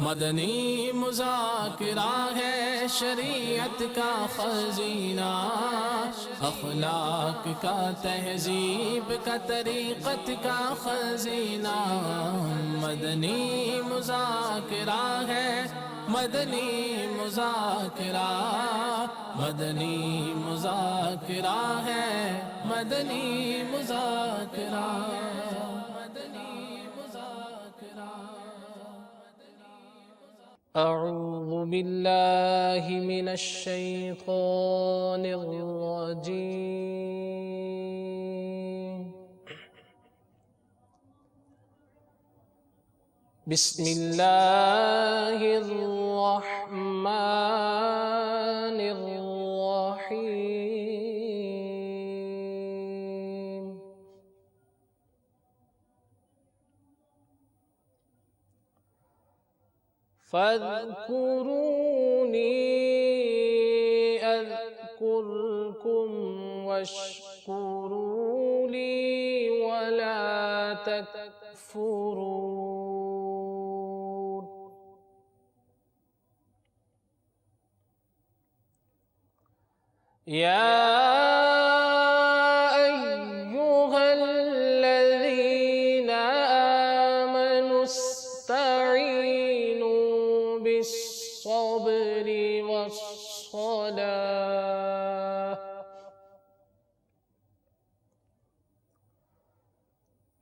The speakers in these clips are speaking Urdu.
مدنی مذاکرہ ہے شریعت کا خزینہ، اخلاق کا تہذیب کا طریقت کا خزینہ۔ مدنی مذاکرہ ہے، مدنی مذاکرہ، مدنی مذاکرہ ہے، مدنی مذاکرہ، مدنی مذاکرہ۔ اعوذ باللہ من الشیطان الرجیم، بسم اللہ الرحمن الرحیم۔ فاذکرونی اذکرکم واشکروا لی ولا تکفرون۔ یا ایہا الذین آمنوا استعینوا بالصبر والصلاة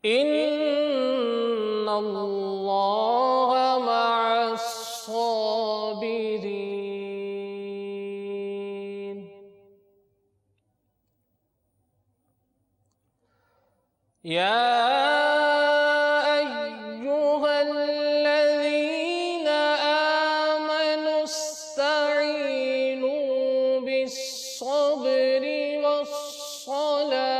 ان اللہ مع الصابرین۔ یا ایہا الذین آمنوا استعینوا بالصبر والصلاة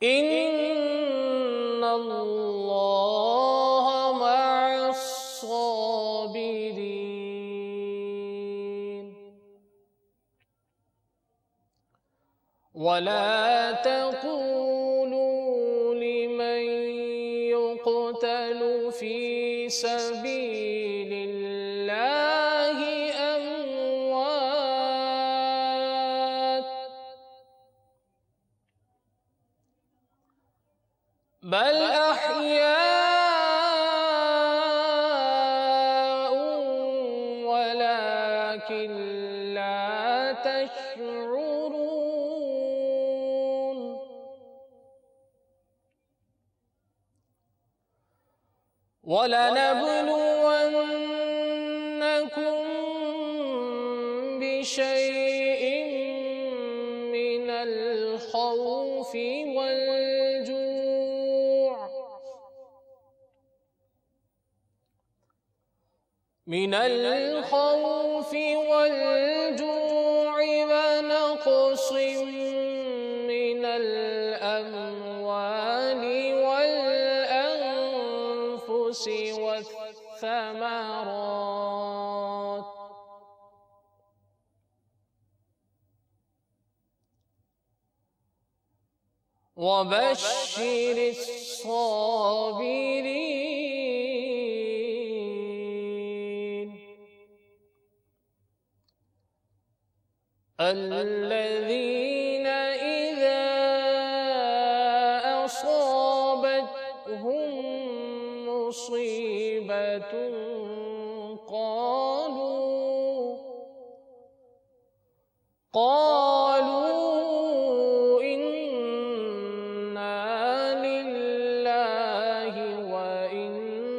ان اللہ مع الصابرین۔ ولا تقولوا لمن يقتل في سبيل الله أموات بل أحياء ولكن لا تشعرون۔ وَلَنَبْلُوَنَّكُمْ بِشَيْءٍ مِّنَ الْخَوْفِ وَالْجُوعِ وَنَقْصٍ مِّنَ الْأَمْوَالِ وَالْأَنفُسِ والثَّمَرَاتِ وَبَشِّرِ الصَّابِرِينَ الَّذِينَ إِذَا أَصَابَتْهُم مُّصِيبَةٌ قالوا إنا لله وإنا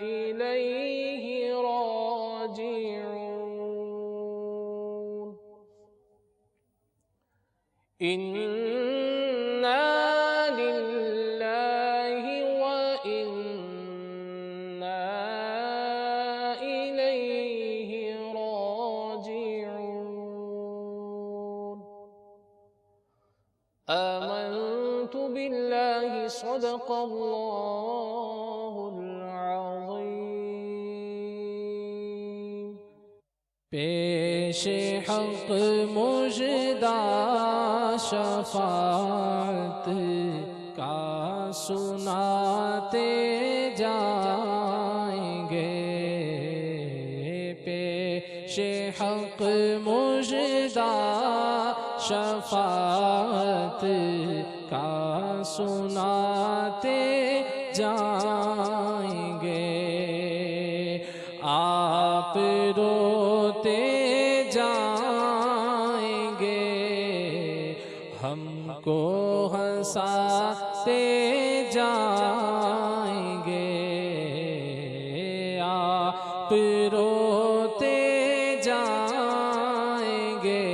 إليه راجعون۔ إنا لله وإنا إليه راجعون۔ آمنت بالله صدق الله العظيم۔ پیش حق مژدہ شفاعت کا سناتے جائیں گے، پیش حق مژدہ شفاعت کا سناتے جائیں گے، آپ روتے جائیں گے، ہم کو ہنساتے جائیں گے، آپ روتے جائیں گے،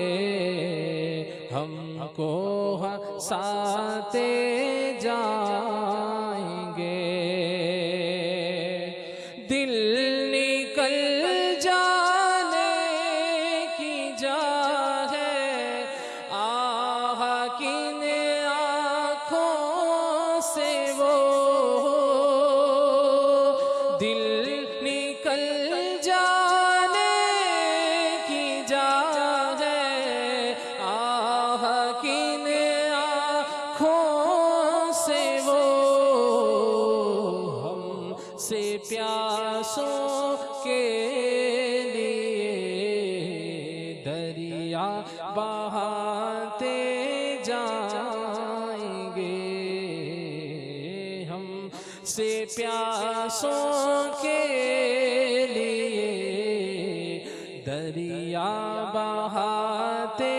ہم کو ہنساتے جائیں گے، دل نکل جانے کی جا ہے، آہ کن آنکھوں سے وہ، دل نکل جانے کی جا ہے، آہ کن آنکھوں سے وہ، ہم سے پیاسوں کے لیے دریا بہاتے جائیں گے، ہم سے پیاسوں کے لیے دریا بہاتے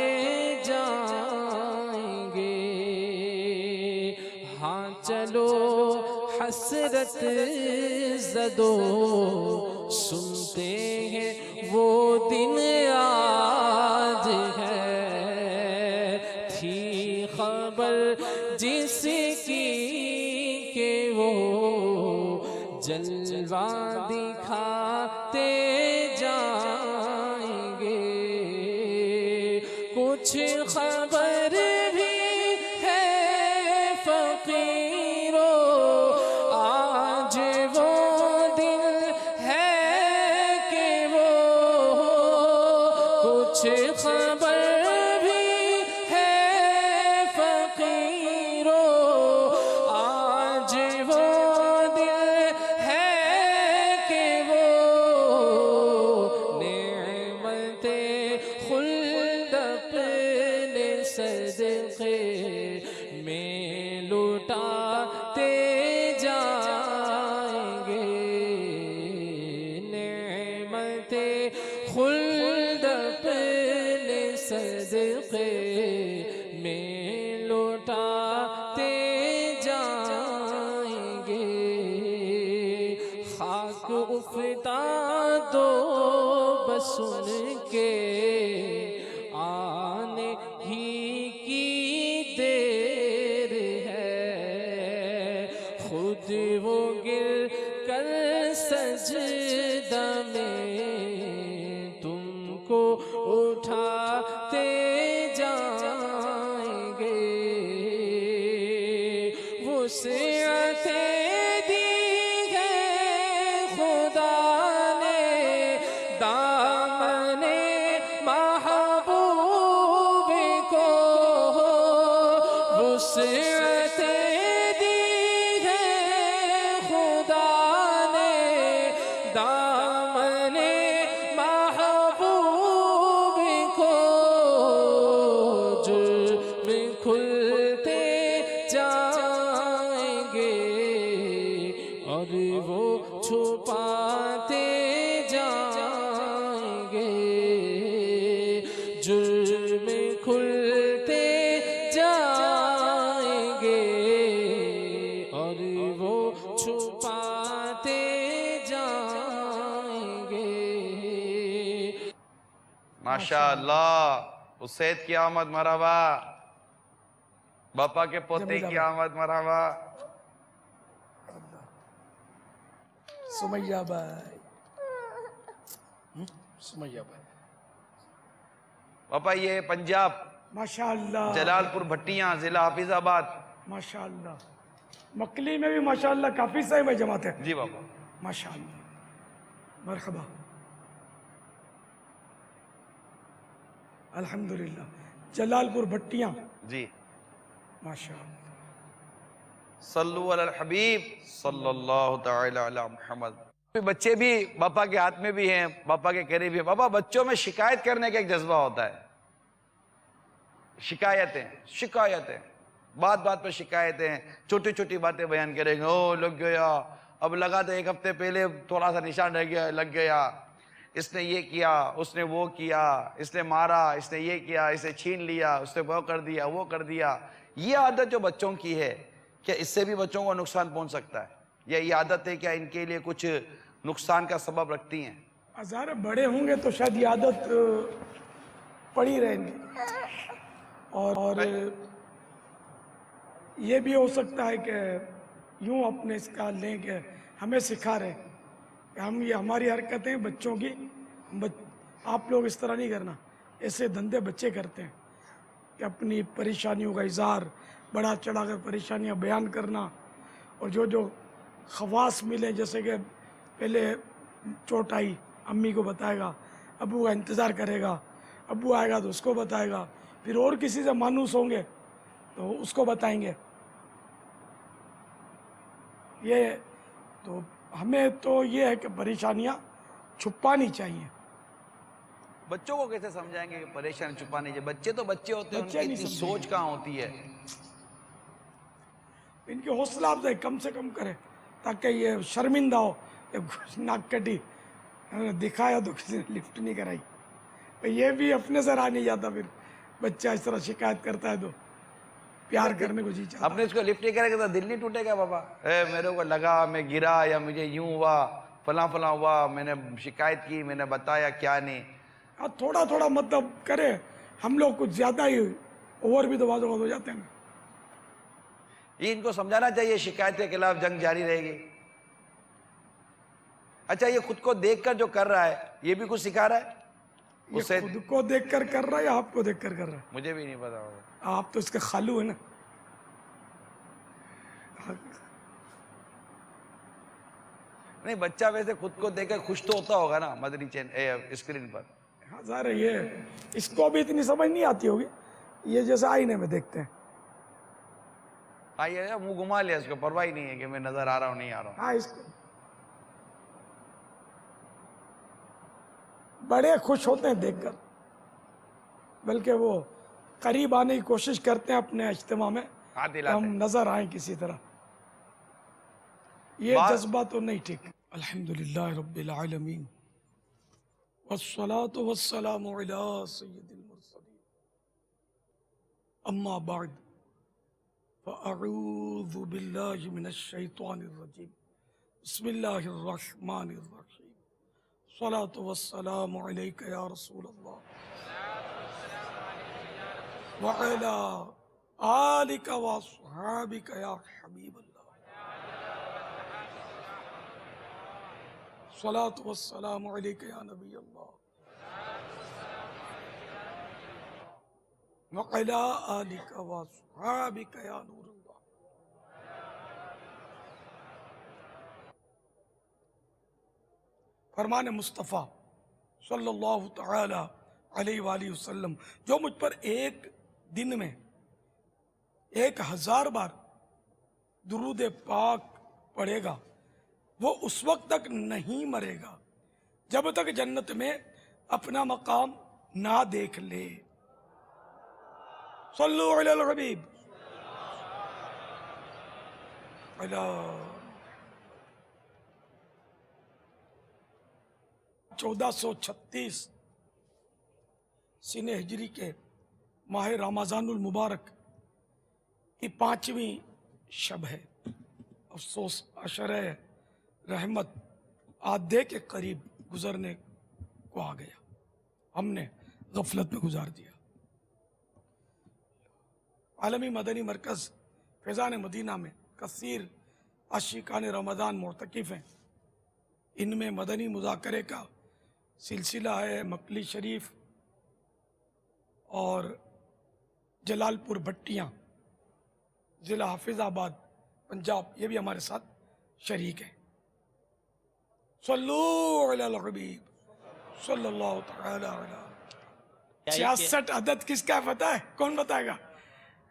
جائیں گے، ہاں چلو حسرت زدو سنتے ہیں وہ دن آج ہے، تھی خبر جس کی کہ وہ جلوہ دکھاتے جائیں گے، کچھ خبر بھی ہے فقیرو آج وہ دن ہے کہ وہ، کچھ خبر بھی ہے فقیرو آج وہ دن ہے کہ وہ، نعمت خلد اپنے صدقے میں لٹاتے جائیں گے، نعمت خلد اپنے صدقے میں لٹاتے جائیں گے، خاک افتاد و بس ان کے آنے ہی کی دیر ہے، خود وہ گر کر سجدہ میں تم کو اٹھاتے جائیں گے، وسعتیں دی ہے خدا نے دامن محبوب کو، وسعتیں دی ہے خدا نے دامن محبوب کو، جرم کھلتے جائیں گے اور وہ چھپاتے جائیں گے، جرم کھلتے جائیں گے اور وہ چھپاتے جائیں گے۔ ماشاءاللہ، اسید کی آمد مرحبا، باپا کے پوتے کی آمد مرحبا۔ سمیہ بھائی، سمیہ بھائی باپا یہ پنجاب ماشاءاللہ، جلال پور بھٹیاں ضلع حافظ آباد۔ ماشاءاللہ، مکلی میں بھی ماشاءاللہ کافی صاحب ہے جماعت ہے، جی باپا، ماشاءاللہ، مرحبا، الحمدللہ، جلال پور بھٹیاں جی ماشاء اللہ. صلو علی الحبیب صلی اللہ تعالی علی محمد. بچے بھی باپا کے ہاتھ میں بھی ہیں, باپا کے قریب ہیں. بابا بچوں میں شکایت کرنے کا ایک جذبہ ہوتا ہے. شکایتیں بات بات پہ شکایتیں, چھوٹی چھوٹی باتیں بیان کریں گے. او لگ گیا, اب لگا تو ایک ہفتے پہلے تھوڑا سا نشان رہ گیا, لگ گیا, اس نے یہ کیا, اس نے وہ کیا, اس نے مارا, اس نے یہ کیا, اسے چھین لیا, اس نے وہ کر دیا, وہ کر دیا. یہ عادت جو بچوں کی ہے, کیا اس سے بھی بچوں کو نقصان پہنچ سکتا ہے, یا یہ عادت ہے کیا ان کے لیے کچھ نقصان کا سبب رکھتی ہیں؟ ہزار بڑے ہوں گے تو شاید یہ عادت پڑی رہیں گی, اور یہ بھی ہو سکتا ہے کہ یوں اپنے اس کا لیں کہ ہمیں سکھا رہے کہ ہم یہ ہماری حرکتیں بچوں کی, آپ لوگ اس طرح نہیں کرنا. ایسے دھندے بچے کرتے ہیں کہ اپنی پریشانیوں کا اظہار, بڑا چڑھا کر پریشانیاں بیان کرنا, اور جو خواص ملے, جیسے کہ پہلے چوٹ آئی امی کو بتائے گا, ابو کا انتظار کرے گا, ابو آئے گا تو اس کو بتائے گا, پھر اور کسی سے مانوس ہوں گے تو اس کو بتائیں گے. یہ تو ہمیں تو یہ ہے کہ پریشانیاں چھپانی چاہیے. بچوں کو کیسے سمجھائیں گے کہ پریشانی چھپانی چاہیے؟ بچے تو بچے ہوتے ہیں, ان بچے کی نہیں اتنی سمجھیں سوچ کہاں ہوتی ہے. ان کی حوصلہ افزائی کم سے کم کرے تاکہ یہ شرمندہ ہو کہ ناک کٹی دکھایا تو کسی نے لفٹ نہیں کرائی. یہ بھی اپنے سے رہا نہیں جاتا, پھر بچہ اس طرح شکایت کرتا ہے تو پیار کرنے کو جی چاہتا. اپنے اس کو لفٹ نہیں کرے گا تو دل نہیں ٹوٹے گا؟ بابا میرے کو لگا, میں گرا, یا مجھے یوں ہوا, فلاں فلاں ہوا, میں نے شکایت کی, میں نے بتایا, کیا نہیں. تھوڑا تھوڑا مطلب کرے. ہم لوگ کچھ زیادہ ہی اوور بھی تو بعض اوقات ہو جاتے ہیں. یہ ان کو سمجھانا چاہیے شکایت کے خلاف جنگ جاری رہے گی. اچھا, یہ خود کو دیکھ کر جو کر رہا ہے, یہ بھی کچھ سکھا رہا ہے یہ اس سے؟ خود کو دیکھ کر کر رہا ہے یا آپ کو دیکھ کر رہا ہے؟ مجھے بھی نہیں پتا ہوگا. آپ تو اس کے خالو ہیں نا. نہیں, بچہ ویسے خود کو دیکھ کر خوش تو ہوتا ہوگا نا مدنی اسکرین پر. ہاں ظاہر ہے, یہ اس کو بھی اتنی سمجھ نہیں آتی ہوگی, یہ جیسے آئینے میں دیکھتے ہیں. آئیے منہ گھما لیا, اس کو پرواہ نہیں ہے کہ میں نظر آ رہا ہوں نہیں آ رہا ہوں. ہاں, اس کو بڑے خوش ہوتے ہیں دیکھ کر, بلکہ وہ قریب آنے کی کوشش کرتے ہیں اپنے اجتماع میں ہاتھ کہ ہلاتے ہم ہیں. نظر آئیں کسی طرح. یہ جذبہ تو نہیں ٹھیک. الحمدللہ رب العالمین والصلاة والسلام علی سید المرسلین, اما بعد فاعوذ باللہ من الشیطان الرجیم, بسم اللہ الرحمن الرحیم, الصلاة والسلام علیک یا رسول اللہ وعلی آلک واصحابک یا حبیب اللہ, الصلاة والسلام علیک یا نبی اللہ وعلی آلک واصحابک یا نور اللہ. فرمان مصطفیٰ صلی اللہ تعالی علیہ وآلہ وسلم, جو مجھ پر ایک دن میں 1000 بار درود پاک پڑھے گا, وہ اس وقت تک نہیں مرے گا جب تک جنت میں اپنا مقام نہ دیکھ لے. صلو علی الحبیب. 1436 سن ہجری کے ماہ رمضان المبارک کی 5ویں شب ہے. افسوس عشرہ رحمت آدھے کے قریب گزرنے کو آ گیا, ہم نے غفلت میں گزار دیا. عالمی مدنی مرکز فیضان مدینہ میں کثیر عاشقان رمضان معتکف ہیں. ان میں مدنی مذاکرے کا سلسلہ ہے. مکلی شریف اور جلال پور بھٹیاں, ضلع حافظ آباد, پنجاب, یہ بھی ہمارے ساتھ شریک ہیں. صلو علی الحبیب صلی اللہ تعالی علیہ. 66 عدد کس کا ہے پتہ ہے؟ کون بتائے گا؟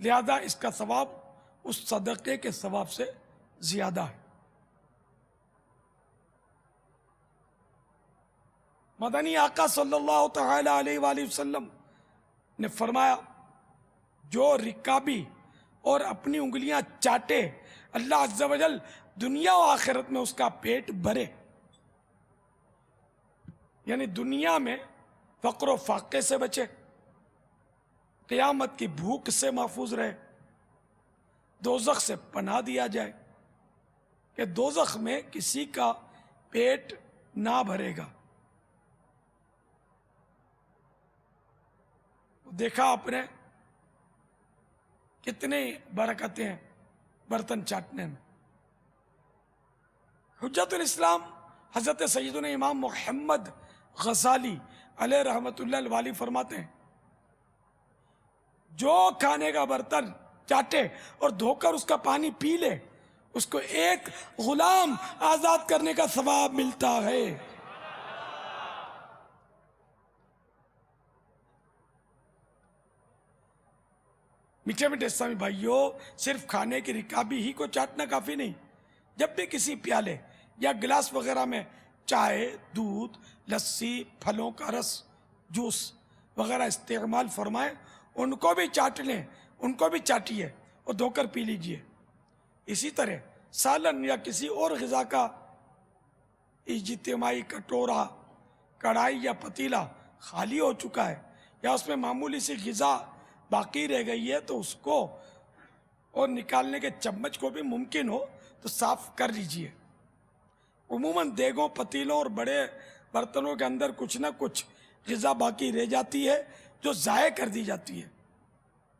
لہذا اس کا ثواب اس صدقے کے ثواب سے زیادہ ہے۔ مدنی آقا صلی اللہ تعالی علیہ وآلہ وسلم نے فرمایا جو رکابی اور اپنی انگلیاں چاٹے اللہ عز و جل دنیا و آخرت میں اس کا پیٹ بھرے، یعنی دنیا میں فقر و فاقے سے بچے، قیامت کی بھوک سے محفوظ رہے، دوزخ سے پناہ دیا جائے کہ دوزخ میں کسی کا پیٹ نہ بھرے گا۔ دیکھا آپ نے کتنے برکتیں ہیں برتن چاٹنے میں۔ حجت الاسلام حضرت سیدنا امام محمد غزالی علیہ رحمۃ اللہ الوالی فرماتے ہیں جو کھانے کا برتن چاٹے اور دھو کر اس کا پانی پی لے اس کو ایک غلام آزاد کرنے کا ثواب ملتا ہے۔ میٹھے میٹھے اسلامی بھائیوں، صرف کھانے کی رکابی ہی کو چاٹنا کافی نہیں، جب بھی کسی پیالے یا گلاس وغیرہ میں چائے، دودھ، لسی، پھلوں کا رس، جوس وغیرہ استعمال فرمائیں ان کو بھی چاٹ لیں، ان کو بھی چاٹیے اور دھو کر پی لیجئے۔ اسی طرح سالن یا کسی اور غذا کا اجتماعی کٹورا، کڑھائی یا پتیلا خالی ہو چکا ہے یا اس میں معمولی سی غذا باقی رہ گئی ہے تو اس کو اور نکالنے کے چمچ کو بھی ممکن ہو تو صاف کر لیجئے۔ عموماً دیگوں، پتیلوں اور بڑے برتنوں کے اندر کچھ نہ کچھ غذا باقی رہ جاتی ہے جو ضائع کر دی جاتی ہے،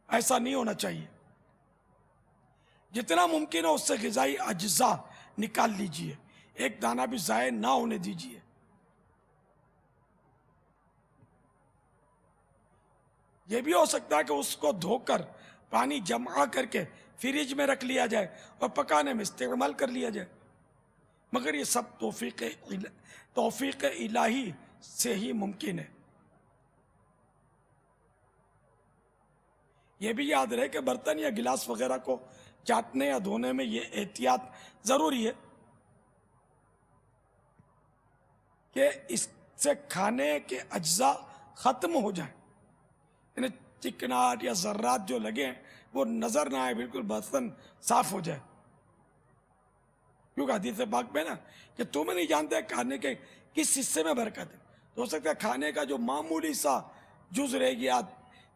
ایسا نہیں ہونا چاہیے۔ جتنا ممکن ہو اس سے غذائی اجزاء نکال لیجئے، ایک دانہ بھی ضائع نہ ہونے دیجئے۔ یہ بھی ہو سکتا ہے کہ اس کو دھو کر پانی جمع کر کے فریج میں رکھ لیا جائے اور پکانے میں استعمال کر لیا جائے، مگر یہ سب توفیق الہی سے ہی ممکن ہے۔ یہ بھی یاد رہے کہ برتن یا گلاس وغیرہ کو چاٹنے یا دھونے میں یہ احتیاط ضروری ہے کہ اس سے کھانے کے اجزاء ختم ہو جائیں، یعنی چکناٹ یا ذرات جو لگے ہیں وہ نظر نہ آئے، بالکل برتن صاف ہو جائے۔ کیونکہ حدیث پاک میں نا کہ تم نہیں جانتے کھانے کے کس حصے میں برکت ہے، تو ہو سکتا ہے کھانے کا جو معمولی سا جز رہ گیا،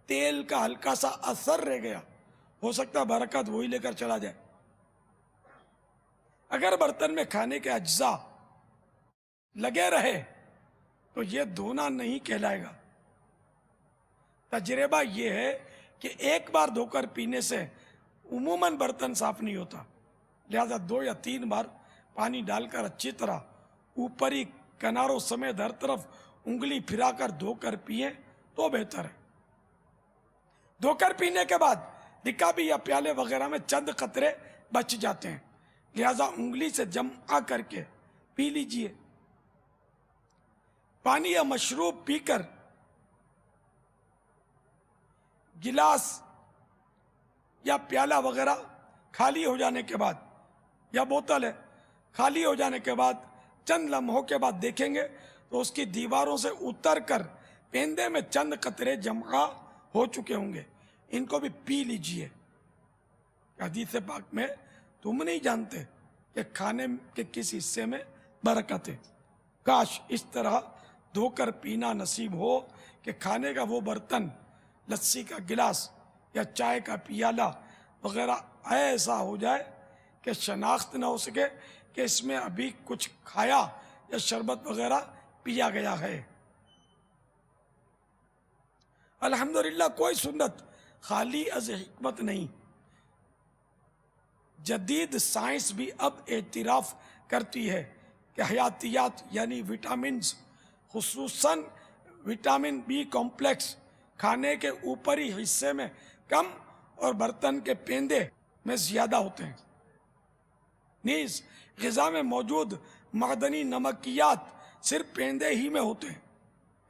تیل کا ہلکا سا اثر رہ گیا، ہو سکتا ہے برکت وہی لے کر چلا جائے۔ اگر برتن میں کھانے کے اجزاء لگے رہے تو یہ دھونا نہیں کہلائے گا۔ تجربہ یہ ہے کہ ایک بار دھو کر پینے سے عموماً برتن صاف نہیں ہوتا، لہذا 2 یا 3 بار پانی ڈال کر اچھی طرح اوپری کناروں سمیت ہر طرف انگلی پھرا کر دھو کر پیئیں تو بہتر ہے۔ دھو کر پینے کے بعد رکابی یا پیالے وغیرہ میں چند قطرے بچ جاتے ہیں، لہذا انگلی سے جمع کر کے پی لیجئے۔ پانی یا مشروب پی کر گلاس یا پیالہ وغیرہ خالی ہو جانے کے بعد یا بوتل ہے خالی ہو جانے کے بعد چند لمحوں کے بعد دیکھیں گے تو اس کی دیواروں سے اتر کر پیندے میں چند قطرے جمع ہو چکے ہوں گے، ان کو بھی پی لیجئے۔ حدیث پاک میں تم نہیں جانتے کہ کھانے کے کس حصے میں برکت ہے۔ کاش اس طرح دھو کر پینا نصیب ہو کہ کھانے کا وہ برتن، لسی کا گلاس یا چائے کا پیالہ وغیرہ ایسا ہو جائے کہ شناخت نہ ہو سکے کہ اس میں ابھی کچھ کھایا یا شربت وغیرہ پیا گیا ہے۔ الحمدللہ کوئی سنت خالی از حکمت نہیں۔ جدید سائنس بھی اب اعتراف کرتی ہے کہ حیاتیات یعنی وٹامنز، خصوصاً وٹامن بی کمپلیکس کھانے کے اوپری حصے میں کم اور برتن کے پیندے میں زیادہ ہوتے ہیں۔ نیز غذا میں موجود معدنی نمکیات صرف پیندے ہی میں ہوتے ہیں،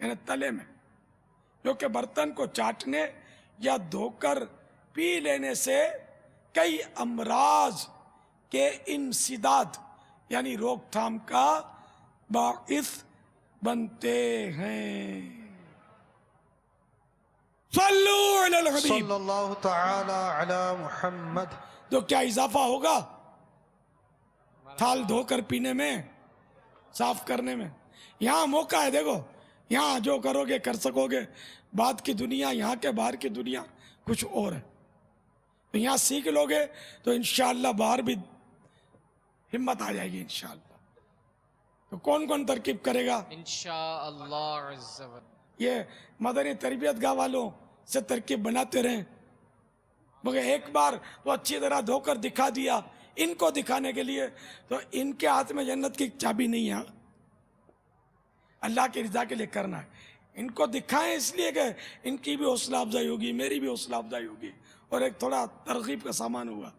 یعنی تلے میں، جو کہ برتن کو چاٹنے یا دھو کر پی لینے سے کئی امراض کے انسداد یعنی روک تھام کا باعث بنتے ہیں. صلو علی الحبیب. صلی اللہ تعالی علی محمد. تو کیا اضافہ ہوگا تھال دھو کر پینے میں، صاف کرنے میں؟ یہاں موقع ہے، دیکھو یہاں جو کرو گے کر سکو گے. بعد کی دنیا، یہاں کے باہر کی دنیا کچھ اور ہے. تو یہاں سیکھ لو گے تو انشاءاللہ باہر بھی ہمت آ جائے گی انشاءاللہ. تو کون کون ترکیب کرے گا؟ انشاءاللہ عز و جل. یہ مدنی تربیت گاہ والوں سے ترکیب بناتے رہیں، مگر ایک بار تو اچھی طرح دھو کر دکھا دیا ان کو دکھانے کے لیے، تو ان کے ہاتھ میں جنت کی چابی نہیں ہے. اللہ کی رضا کے لیے کرنا ہے. ان کو دکھائیں اس لیے کہ ان کی بھی حوصلہ افزائی ہوگی، میری بھی حوصلہ افزائی ہوگی، اور ایک تھوڑا ترغیب کا سامان ہوگا.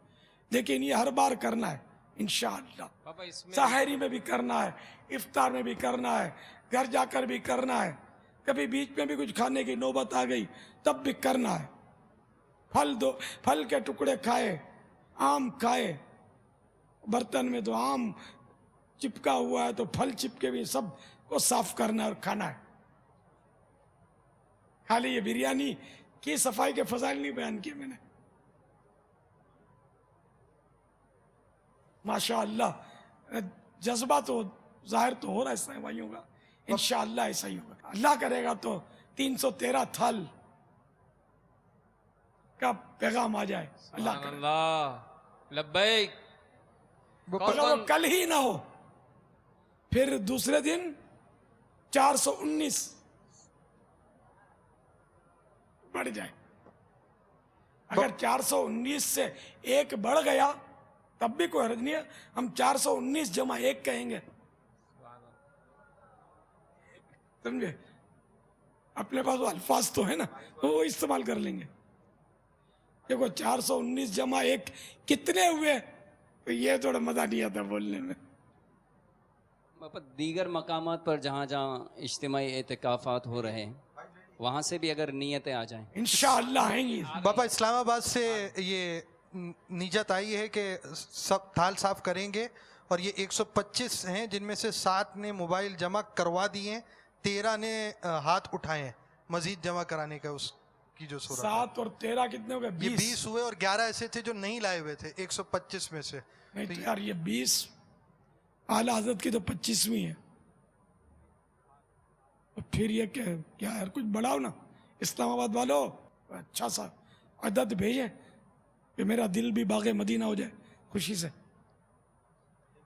لیکن یہ ہر بار کرنا ہے انشاءاللہ. پاپا اس میں سحری میں بھی کرنا ہے، افطار میں بھی کرنا ہے، گھر جا کر بھی کرنا ہے. کبھی بیچ میں بھی کچھ کھانے کی نوبت آ گئی تب بھی کرنا ہے. پھل کے ٹکڑے کھائے، آم کھائے، برتن میں تو آم چپکا ہوا ہے تو پھل چپکے بھی، سب کو صاف کرنا ہے اور کھانا ہے. خالی یہ بریانی کی صفائی کے فضائل نہیں بیان کیے میں نے. ماشاءاللہ جذبہ تو ظاہر تو ہو رہا ہے اسلام بھائیوں کا. انشاءاللہ ایسا ہی ہوگا. اللہ کرے گا تو 313 تھال کا پیغام آ جائے. اللہ سبحان کرے اللہ لبیک. اگر وہ کل ہی نہ ہو پھر دوسرے دن 419 بڑھ جائے. اگر 419 سے ایک بڑھ گیا تب بھی کوئی حرج نہیں ہے. ہم 419 جمع 1 کہیں گے، سمجھے؟ اپنے پاس وہ الفاظ تو ہے نا، وہ استعمال کر لیں گے. دیکھو 419 جمع 1 کتنے ہوئے؟ تو یہ تھوڑا مزہ نہیں آتا بولنے میں. دیگر مقامات پر جہاں جہاں اجتماعی اعتکافات ہو رہے ہیں وہاں سے بھی اگر نیتیں آ جائیں انشاءاللہ آئیں گی. باپا اسلام آباد سے یہ نیت آئی ہے کہ سب تھال صاف کریں گے، اور یہ 125 ہیں جن میں سے 7 نے موبائل جمع کروا دیے، 13 نے ہاتھ اٹھائے ہیں مزید جمع کرانے کا. اس کی جو صورت 7 اور 13 کتنے ہو گئے؟ یہ 20 ہوئے، اور 11 ایسے تھے جو نہیں لائے ہوئے تھے 125 میں سے. نہیں تو یار یہ 20 اعلی حضرت کی تو 25ویں ہے. پھر یہ کیا یار کچھ بڑھاؤ نا اسلام آباد والوں. اچھا سا عدد بھیجیں کہ میرا دل بھی باغ مدینہ ہو جائے خوشی سے.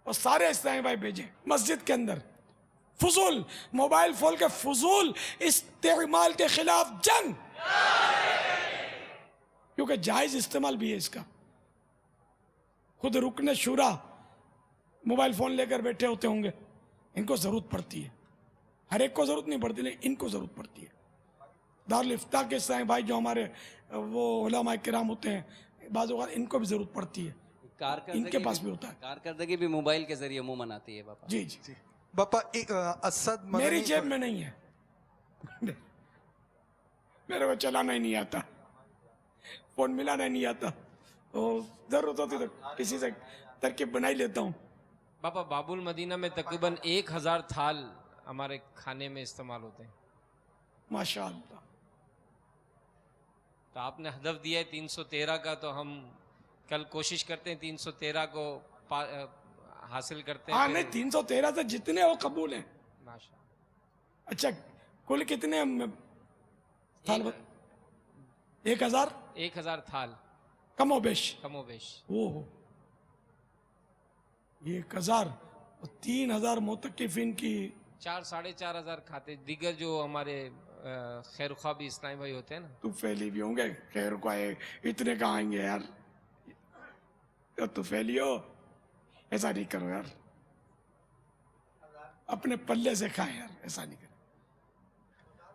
اور سارے اسلامی بھائی بھیجیں مسجد کے اندر. فضول موبائل فون کے فضول استعمال کے خلاف جنگ، کیونکہ جائز استعمال بھی ہے اس کا. خود رکن شورا موبائل فون لے کر بیٹھے ہوتے ہوں گے، ان کو ضرورت پڑتی ہے. ہر ایک کو ضرورت نہیں پڑتی لیکن ان کو ضرورت پڑتی ہے. دارالفتاح کے اسلامی بھائی جو ہمارے وہ علماء کرام ہوتے ہیں، بعض اوقات ان کو بھی ضرورت پڑتی ہے، ان کے پاس بھی ہوتا ہے. کارکردگی بھی موبائل کے ذریعے عموماً آتی ہے باپا. جی جی باپا اسد میری جیب میں نہیں ہے، میرے کو چلانا ہی نہیں آتا، فون ملانا ہی نہیں آتا. تو ضرورت ہوتی تو کسی سے ترکیب بنا ہی لیتا ہوں. پاپا باب المدینہ میں تقریباً 1000 تھال ہمارے کھانے میں استعمال ہوتے ہیں. ماشاءاللہ. تو آپ نے ہدف دیا ہے 313 کا، تو ہم کل کوشش کرتے ہیں 313 کو حاصل کرتے ہیں. ہاں نہیں 313 سے جتنے ہو قبول ہیں. ماشاء اچھا کل کتنے تھال؟ 1000 تھال کم و بیش. کم و بیش. وہ 1000 اور 3000 معتکفین کی 4,500 کھاتے. دیگر جو ہمارے خیر خواہ بھی اسلامی بھائی ہوتے ہیں نا، تو پھیلی بھی ہوں گے. خیر کو آئے اتنے کہاں آئیں گے یار، تو پھیلی ہو. ایسا نہیں کرو یار، اپنے پلے سے کھائیں یار، ایسا نہیں کرو.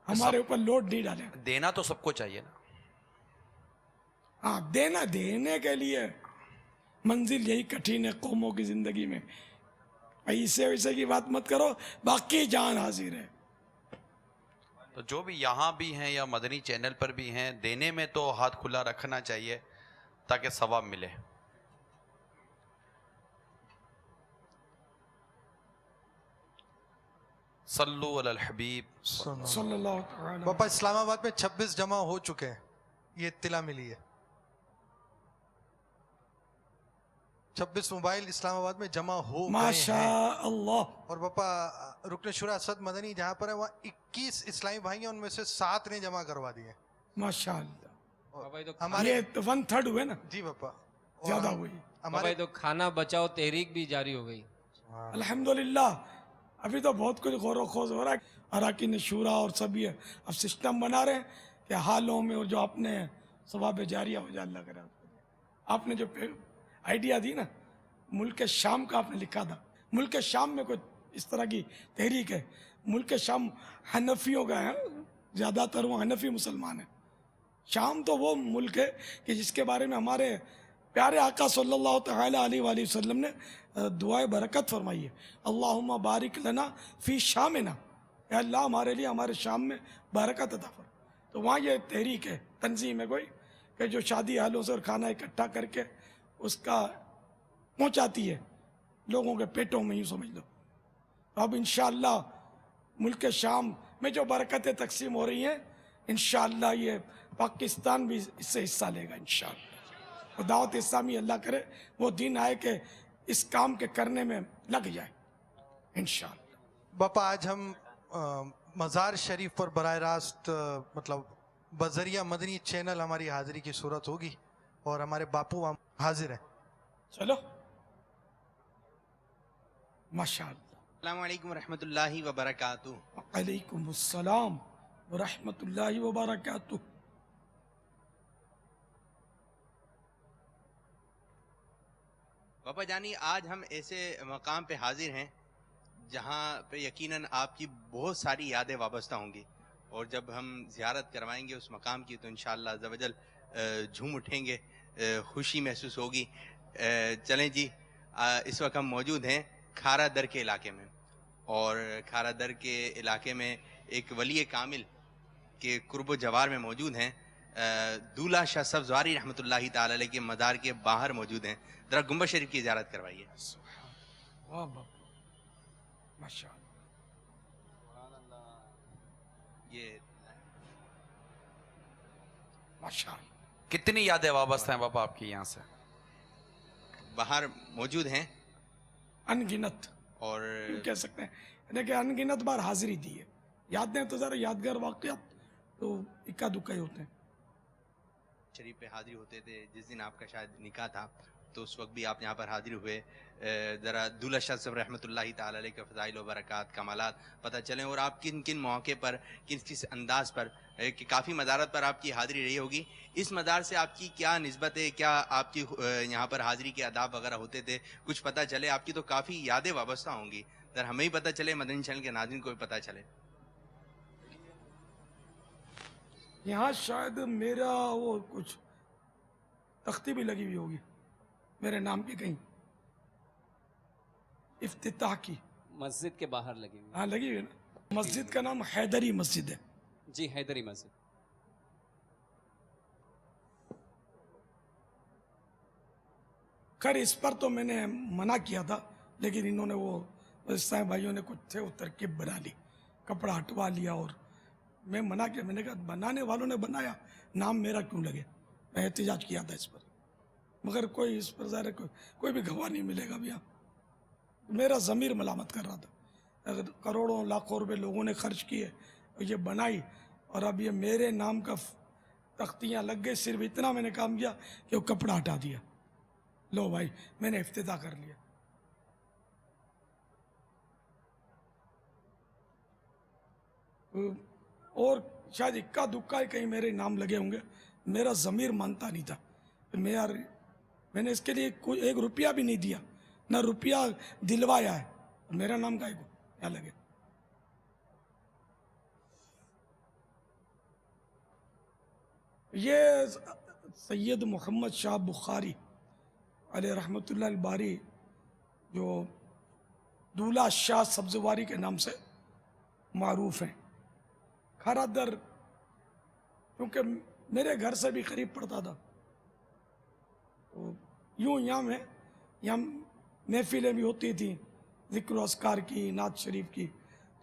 ہمارے اوپر لوڈ نہیں ڈالے. دینا تو سب کو چاہیے نا. ہاں دینے کے لیے منزل یہی کٹھن ہے قوموں کی زندگی میں. ایسے ویسے کی بات مت کرو، باقی جان حاضر ہے. تو جو بھی یہاں بھی ہیں یا مدنی چینل پر بھی ہیں، دینے میں تو ہاتھ کھلا رکھنا چاہیے تاکہ ثواب ملے. صلو علی الحبیب. صلی اللہ تعالی. باپا اسلام آباد میں 26 جمع ہو چکے ہیں، یہ اطلاع ملی ہے. 26 موبائل اسلام آباد میں جمع ہو گئے ہیں. ماشاء اللہ. اور باپا رکن شورا اسد مدنی جہاں پر ہے وہاں 21 اسلامی بھائی ہیں، ان میں سے 7 نے جمع کروا دیے. ماشاء اللہ. بابا یہ تو ہمارے یہ 1/3 ہوئے نا، جی باپا زیادہ ہوئی. بابا ہمارے یہ تو کھانا بچاؤ تحریک بھی جاری ہو گئی. الحمدللہ ابھی تو بہت کچھ غور و خوض ہو رہا ہے. اراکین شورا اور سب یہ اب سسٹم بنا رہے ہیں کہ حالوں میں، اور جو آپ نے ثواب جاریہ ہو جائے اللہ کرے. آپ نے جو آئیڈیا دی نا، ملک شام کا آپ نے لکھا تھا. ملک شام میں کوئی اس طرح کی تحریک ہے. ملک شام حنفیوں کا ہے، زیادہ تر وہ حنفی مسلمان ہیں. شام تو وہ ملک ہے کہ جس کے بارے میں ہمارے پیارے آقا صلی اللہ تعالی علیہ وآلہ وسلم نے دعائے برکت فرمائی ہے. اللہم بارک لنا فی شامنا، اے اللہ ہمارے لیے ہمارے شام میں برکت عطا فرما. تو وہاں یہ تحریک ہے، تنظیم ہے کوئی کہ جو شادی حالوں سے اور کھانا اکٹھا کر کے اس کا پہنچاتی ہے لوگوں کے پیٹوں میں، یوں سمجھ لو. اب انشاءاللہ ملک شام میں جو برکتیں تقسیم ہو رہی ہیں، انشاءاللہ یہ پاکستان بھی اس سے حصہ لے گا انشاءاللہ. اور دعوت اسلامی اللہ کرے وہ دن آئے کہ اس کام کے کرنے میں لگ جائے انشاءاللہ. باپا آج ہم مزار شریف پر براہ راست مطلب بذریعہ مدنی چینل ہماری حاضری کی صورت ہوگی اور ہمارے باپو حاضر ہیں. چلو ماشاءاللہ. السلام علیکم ورحمۃ اللہ وبرکاتہ. وعلیکم السلام ورحمۃ اللہ وبرکاتہ. بابا جانی آج ہم ایسے مقام پہ حاضر ہیں جہاں پہ یقیناً آپ کی بہت ساری یادیں وابستہ ہوں گی، اور جب ہم زیارت کروائیں گے اس مقام کی تو انشاءاللہ عز و جل جھوم اٹھیں گے، خوشی محسوس ہوگی. چلیں جی، اس وقت ہم موجود ہیں کھارا در کے علاقے میں، اور کھارا در کے علاقے میں ایک ولی کامل کے قرب و جوار میں موجود ہیں. دولہ شاہ سبزواری رحمۃ اللہ تعالی علیہ کے مزار کے باہر موجود ہیں. ذرا گنبد شریف کی زیارت کروائیے. واہ باپ ماشاءاللہ. یہ ماشاءاللہ. کتنی یادیں وابستہ ہیں باپا آپ کی یہاں سے؟ باہر موجود ہیں ان گنت، اور یوں کہہ سکتے ہیں یعنی کہ ان گنت بار حاضری دی ہے. یادیں تو ذرا یادگار واقعات تو اکا دکا ہی ہوتے ہیں. شریف پہ حاضر ہوتے تھے. جس دن آپ کا شاید نکاح تھا تو اس وقت بھی آپ یہاں پر حاضر ہوئے. ذرا دولہ شاہ صاحب رحمۃ اللہ تعالی علیہ کے فضائل و برکات کمالات پتہ چلیں، اور آپ کن کن موقع پر کس انداز پر کہ کافی مزارات پر آپ کی حاضری رہی ہوگی. اس مزار سے آپ کی کیا نسبت ہے؟ کیا آپ کی یہاں پر حاضری کے آداب وغیرہ ہوتے تھے؟ کچھ پتہ چلے. آپ کی تو کافی یادیں وابستہ ہوں گی، ذرا ہمیں ہی پتہ چلے، مدنی چینل کے ناظرین کو بھی پتہ چلے. یہاں شاید میرا وہ کچھ تختی بھی لگی ہوئی ہوگی میرے نام کی کہیں، افتتاح کی. مسجد کے باہر لگی ہوئی. ہاں لگی ہوئی ہے نا. مسجد کا نام حیدری مسجد ہے. جی حیدری مسجد. خیر اس پر تو میں نے منع کیا تھا، لیکن انہوں نے وہ صاحب بھائیوں نے کچھ تھے وہ ترکیب بنا لی، کپڑا ہٹوا لیا، اور میں منع کیا. میں نے کہا بنانے والوں نے بنایا، نام میرا کیوں لگے. میں احتجاج کیا تھا اس پر، مگر کوئی اس پر ظاہر کوئی بھی گواہ نہیں ملے گا. بھیا میرا ضمیر ملامت کر رہا تھا. اگر کروڑوں لاکھوں روپے لوگوں نے خرچ کیے اور یہ بنائی، اور اب یہ میرے نام کا تختیاں لگ گئے. صرف اتنا میں نے کام کیا کہ وہ کپڑا ہٹا دیا. لو بھائی میں نے افتتاح کر لیا. اور شاید اکا دکا ہی کہیں میرے نام لگے ہوں گے. میرا ضمیر مانتا نہیں تھا. میں نے اس کے لیے کوئی 1 روپیہ بھی نہیں دیا، نہ روپیہ دلوایا ہے. میرا نام کا کیا لگے. یہ سید محمد شاہ بخاری علیہ رحمۃ اللہ الباری، جو دولہ شاہ سبزواری کے نام سے معروف ہیں، کھارا در کیونکہ میرے گھر سے بھی قریب پڑتا تھا، تو یوں یہاں محفلیں بھی ہوتی تھیں ذکر و اذکار کی، نعت شریف کی،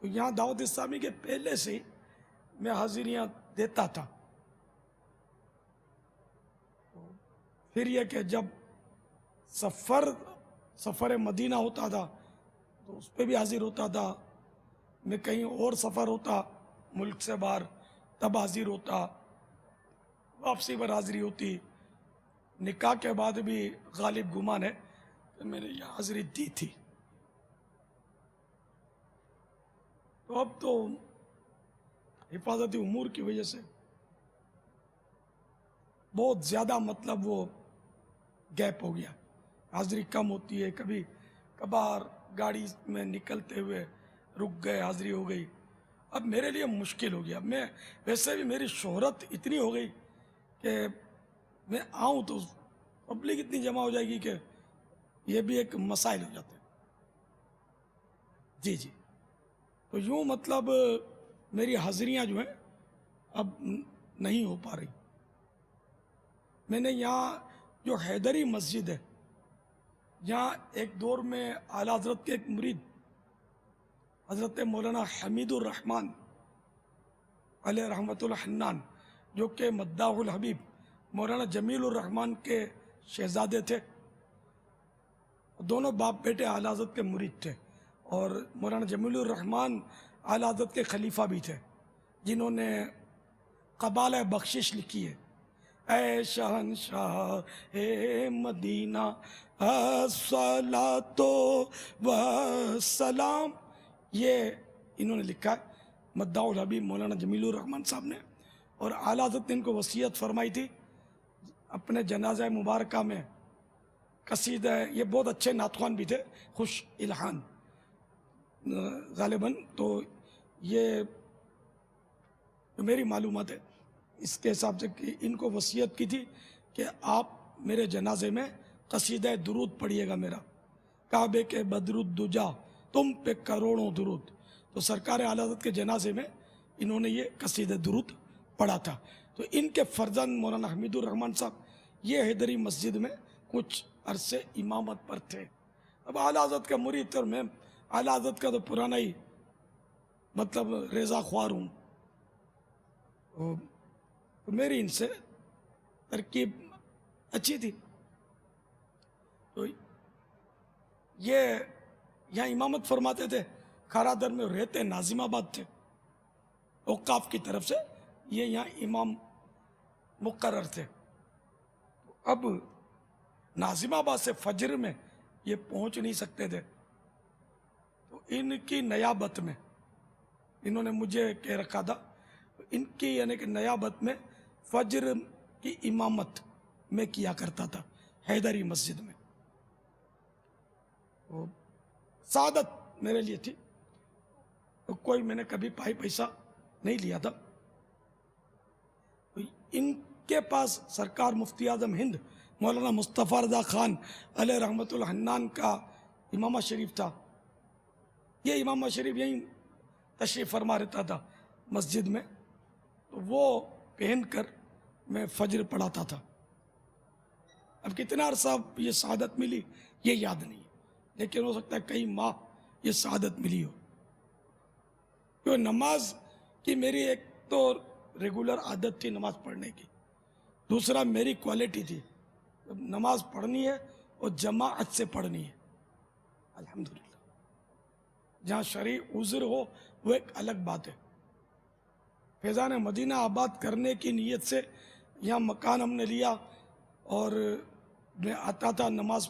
تو یہاں دعوت اسلامی کے پہلے سے میں حاضریاں دیتا تھا۔ پھر یہ کہ جب سفر مدینہ ہوتا تھا تو اس پہ بھی حاضر ہوتا تھا، میں کہیں اور سفر ہوتا ملک سے باہر تب حاضر ہوتا، واپسی پر حاضری ہوتی۔ نکاح کے بعد بھی غالب گمان ہے کہ میں نے یہ حاضری دی تھی۔ تو اب تو حفاظتی امور کی وجہ سے بہت زیادہ مطلب وہ گیپ ہو گیا، حاضری کم ہوتی ہے، کبھی کبھار گاڑی میں نکلتے ہوئے رک گئے، حاضری ہو گئی۔ اب میرے لیے مشکل ہو گیا، میں ویسے بھی میری شہرت اتنی ہو گئی کہ میں آؤں تو پبلک اتنی جمع ہو جائے گی کہ یہ بھی ایک مسائل ہو جاتے ہیں۔ جی تو یوں مطلب میری حاضریاں جو ہیں اب نہیں ہو پا رہی۔ میں نے یہاں جو حیدری مسجد ہے، یہاں ایک دور میں اعلیٰ حضرت کے ایک مرید حضرت مولانا حمید الرحمن علیہ رحمۃ الحنان، جو کہ مداح الحبیب مولانا جمیل الرحمن کے شہزادے تھے، دونوں باپ بیٹے اعلیٰ حضرت کے مرید تھے، اور مولانا جمیل الرحمن اعلیٰ حضرت کے خلیفہ بھی تھے، جنہوں نے قبالہ بخشش لکھی ہے۔ اے شہنشاہ مدینہ الصلاۃ والسلام، یہ انہوں نے لکھا ہے مداح الحبیب مولانا جمیل الرحمن صاحب نے، اور اعلیٰ حضرت نے ان کو وصیت فرمائی تھی اپنے جنازہ مبارکہ میں قصیدہ، یہ بہت اچھے نعت خوان بھی تھے، خوش الحان غالباً، تو یہ میری معلومات ہے اس کے حساب سے کہ ان کو وصیت کی تھی کہ آپ میرے جنازے میں قصیدہ درود پڑھیے گا میرا، کعبے کے بدرالدجا تم پہ کروڑوں درود۔ تو سرکار اعلیٰ حضرت کے جنازے میں انہوں نے یہ قصیدہ درود پڑھا تھا۔ تو ان کے فرزند مولانا حمید الرحمن صاحب یہ حیدری مسجد میں کچھ عرصے امامت پر تھے۔ اب اعلیٰ حضرت کا مرید تھا، میں اعلیٰ حضرت کا تو پرانا ہی مطلب رضا خوار ہوں، تو میری ان سے ترکیب اچھی تھی۔ تو یہ یہاں امامت فرماتے تھے، کھارا در میں رہتے ناظم آباد تھے، اوقاف کی طرف سے یہ یہاں امام مقرر تھے۔ اب ناظم آباد سے فجر میں یہ پہنچ نہیں سکتے تھے، تو ان کی نیابت میں انہوں نے مجھے کہہ رکھا تھا، ان کی یعنی کہ نیابت میں فجر کی امامت میں کیا کرتا تھا حیدری مسجد میں۔ سعادت میرے لیے تھی، کوئی میں نے کبھی پائی پیسہ نہیں لیا تھا۔ ان کے پاس سرکار مفتی اعظم ہند مولانا مصطفیٰ رضا خان علیہ رحمۃ الحنان کا امامہ شریف تھا۔ یہ امامہ شریف یہیں تشریف فرما رہتا تھا مسجد میں، تو وہ پہن کر میں فجر پڑھاتا تھا۔ اب کتنا عرصہ یہ سعادت ملی یہ یاد نہیں ہے، لیکن ہو سکتا ہے کئی ماہ یہ سعادت ملی ہو، کیونکہ نماز کی میری ایک تو ریگولر عادت تھی نماز پڑھنے کی، دوسرا میری کوالٹی تھی نماز پڑھنی ہے اور جماعت سے پڑھنی ہے۔ الحمدللہ جہاں شرعی عذر ہو وہ ایک الگ بات ہے۔ فیضان مدینہ آباد کرنے کی نیت سے یہاں مکان ہم نے لیا، اور میں آتا تھا، نماز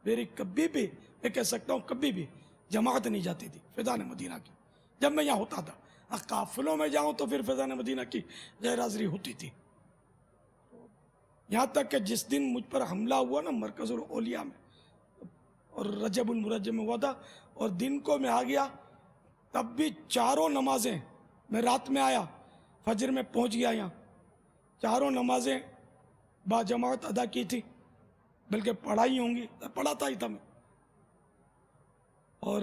میری کبھی بھی میں کہہ سکتا ہوں کبھی بھی جماعت نہیں جاتی تھی فیضان مدینہ کی جب میں یہاں ہوتا تھا۔ قافلوں میں جاؤں تو پھر فیضان مدینہ کی غیر حاضری ہوتی تھی، یہاں تک کہ جس دن مجھ پر حملہ ہوا نا مرکز الاولیاء میں، اور رجب المرجب میں ہوا تھا، اور دن کو میں آ گیا، تب بھی چاروں نمازیں میں رات میں آیا، فجر میں پہنچ گیا یہاں، چاروں نمازیں با جماعت ادا کی تھی، بلکہ پڑھائی ہوں گی، پڑھاتا ہی تھا میں۔ اور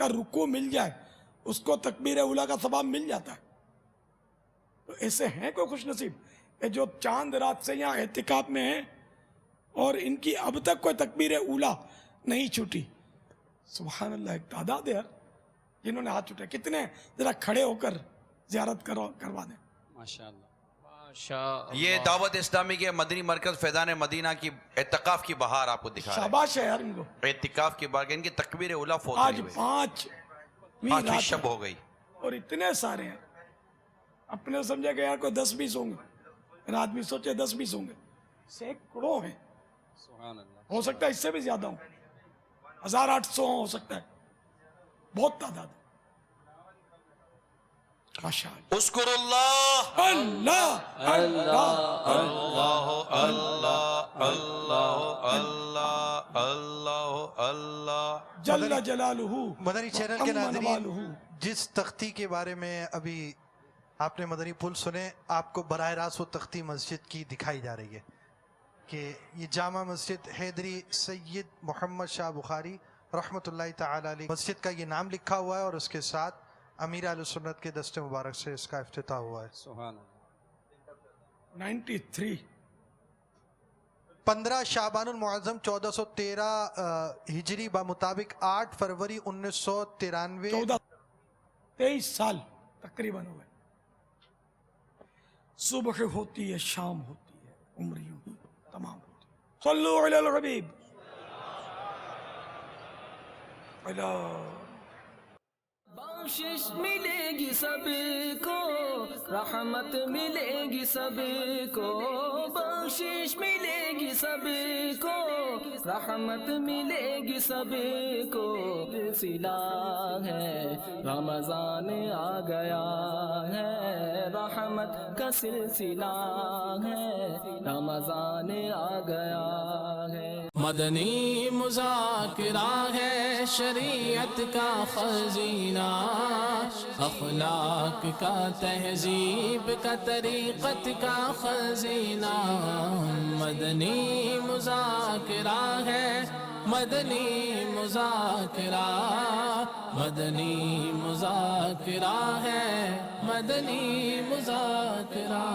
کا رکوع مل جائے اس کو تکبیر اولا کا ثواب مل جاتا ہے. تو ایسے ہیں کوئی خوش نصیب کہ جو چاند رات سے یہاں اعتکاف میں ہیں اور ان کی اب تک کوئی تکبیر اولا نہیں چھوٹی. سبحان اللہ. ایک تعداد ہے یار جنہوں نے ہاتھ اٹھائے. کتنے ذرا کھڑے ہو کر زیارت کروا دیں. ماشاءاللہ. یہ دعوت اسلامی کے مدنی مرکز فیضان مدینہ کی اعتکاف کی بہار آپ کو دکھا رہا ہے. شاباش ہے یار ان کو. اعتکاف کی بہار ان کی تکبیر اولا فوت آج ہوئی. 5ویں شب ہو گئی اور اتنے سارے ہیں. اپنے سمجھے کہ یار کوئی 10-20 ہوں گے. رات بھی سوچے 10-20 ہوں گے. سینکڑوں ہیں. سبحان اللہ. ہو سکتا ہے اس سے بھی زیادہ ہوں. 1800 ہو سکتا ہے. بہت تعداد ہے. ماشاءاللہ. اذکر اللہ اللہ اللہ اللہ اللہ اللہ اللہ اللہ اللہ جل جلالہ. مدنی چینل کے وتم ناظرین، نوالہ. جس تختی کے بارے میں ابھی آپ نے مدنی پھول سنے، آپ کو براہ راست وہ تختی مسجد کی دکھائی جا رہی ہے کہ یہ جامع مسجد حیدری سید محمد شاہ بخاری رحمۃ اللہ تعالی علیہ مسجد کا یہ نام لکھا ہوا ہے، اور اس کے ساتھ امیر اہل سنت کے دست مبارک سے اس کا افتتاح ہوا ہے. سبحان اللہ. 93 15 شعبان المعظم 1413 ہجری بمطابق 8 فروری 1993 23 سال تقریباً ہوئے. صبح ہوتی ہے، شام ہوتی ہے، عمر یوں ہی تمام ہوتی ہے. صلو علی الحبیب. بخشش ملے گی سب کو، رحمت ملے گی سب کو. بخشش ملے گی سب کو، رحمت ملے گی سب کو. سلسلہ ہے رمضان آ گیا ہے، رحمت کا سلسلہ ہے، رمضان آ گیا ہے. مدنی مذاکرہ ہے شریعت کا خزینہ، اخلاق کا تہذیب کا طریقت کا خزینہ. مدنی مذاکرہ ہے، مدنی مذاکرہ، مدنی مذاکرہ ہے، مدنی مذاکرہ.